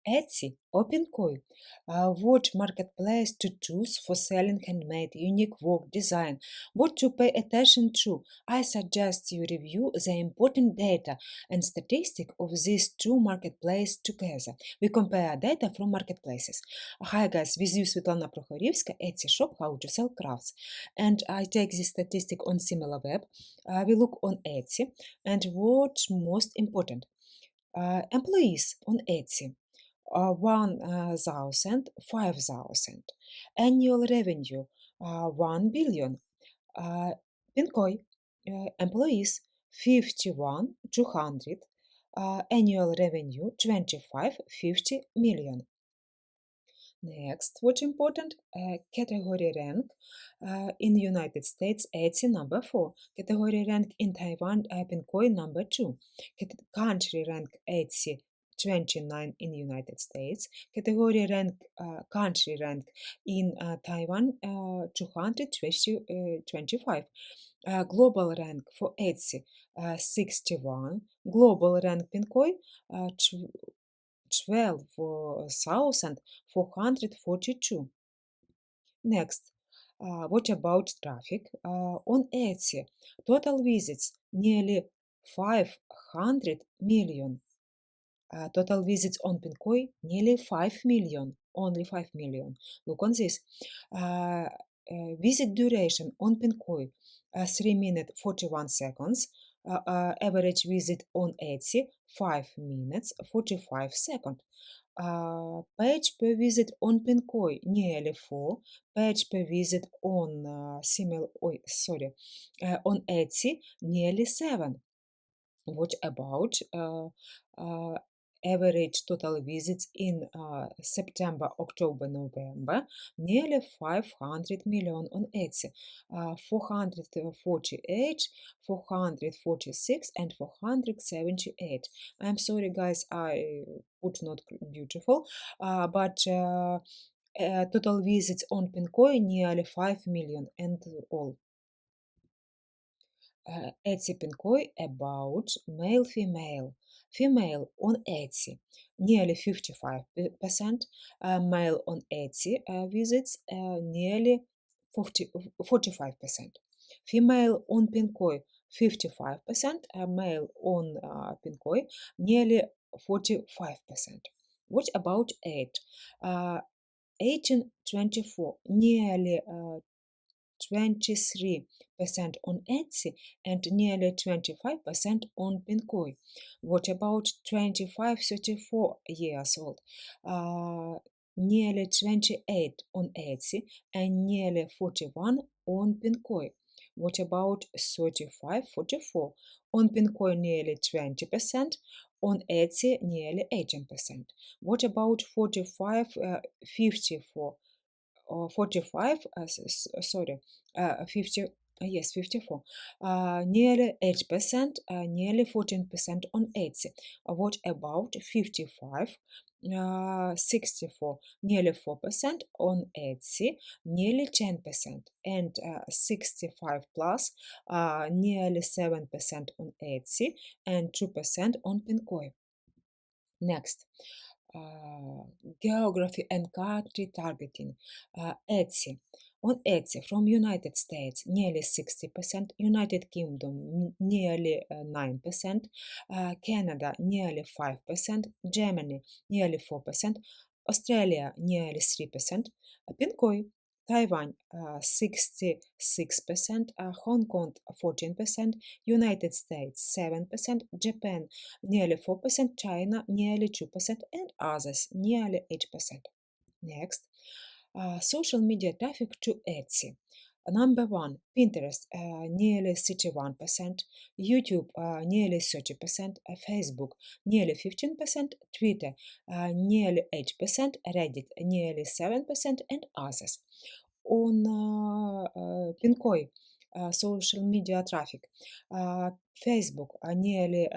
Etsy or Pinkoi. What marketplace to choose for selling handmade, unique work design? What to pay attention to? I suggest you review the important data and statistic of these two marketplaces together. We compare data from marketplaces. Hi guys, with you Svitlana Prokhorivska, Etsy shop How to Sell Crafts. And I take this statistic on similar web. We look on Etsy and what's most important. Employees on Etsy. 1,000, 5,000. Annual revenue 1 billion. Pinkoi employees 51, 200. Annual revenue 25, 50 million. Next, what's important? Category rank in United States, Etsy number 4. Category rank in Taiwan, Pinkoi number 2. Country rank Etsy 29 in United States. Category rank, country rank in Taiwan 225. Global rank for Etsy 61. Global rank Pinkoi 12,442. Next, what about traffic? On Etsy, total visits nearly 500 million. Total visits on Pinkoi nearly 5 million, only 5 million. Look on this. Visit duration on Pinkoi 3 minutes 41 seconds. Average visit on Etsy 5 minutes 45 seconds. Page per visit on Pinkoi nearly 4. Page per visit on on Etsy nearly 7. What about average total visits in September, October, November? Nearly 500 million on Etsy, 448, 446, and 478. I'm sorry, guys, I put not beautiful, but total visits on Pinkoi nearly 5 million and all. Etsy Pinkoi about male female. Female on Etsy nearly 55%. Male on Etsy visits nearly 45%. Female on Pinkoi 55%. Male on Pinkoi nearly 45%. What about age? 18-24 nearly 23% on Etsy and nearly 25% on Pinkoi. What about 25-34 years old? Nearly 28 on Etsy and nearly 41 on Pinkoi. What about 35-44? On Pinkoi nearly 20%, on Etsy nearly 18%. What about 45-54? 45, 50, yes, 54. Nearly 8%, nearly 14% on Etsy. What about 55? 64, nearly 4% on Etsy, nearly 10%, and 65 plus, nearly 7% on Etsy, and 2% on Pinkoi. Next, geography and country targeting. Etsy. On Etsy from United States, nearly 60%, United Kingdom, nearly 9%, Canada, nearly 5%, Germany, nearly 4%, Australia, nearly 3%, Pinkoi, Taiwan 66%, Hong Kong 14%, United States 7%, Japan nearly 4%, China nearly 2%, and others nearly 8%. Next, social media traffic to Etsy. Number 1, Pinterest, nearly 31%, YouTube, nearly 30%, Facebook, nearly 15%, Twitter, nearly 8%, Reddit, nearly 7%, and others. On Pinkoi, social media traffic, Facebook, nearly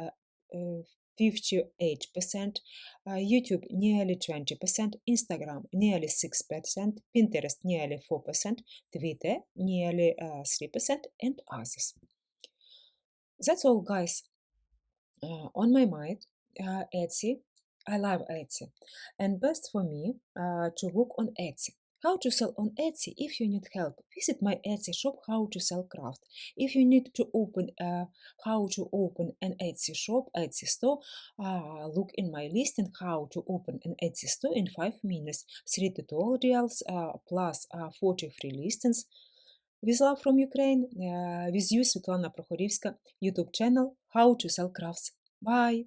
58%, YouTube nearly 20%, Instagram nearly 6%, Pinterest nearly 4%, Twitter nearly 3%, and others. That's all, guys. On my mind, Etsy I love Etsy, and best for me to work on Etsy. How to sell on Etsy? If you need help, visit my Etsy shop, How to Sell Craft. If you need to open how to open an Etsy shop, Etsy store, look in my listing how to open an Etsy store in 5 minutes. 3 tutorials plus 40 free listings. With love from Ukraine, with you, Svitlana Prokhorivska, YouTube channel, How to Sell Crafts. Bye!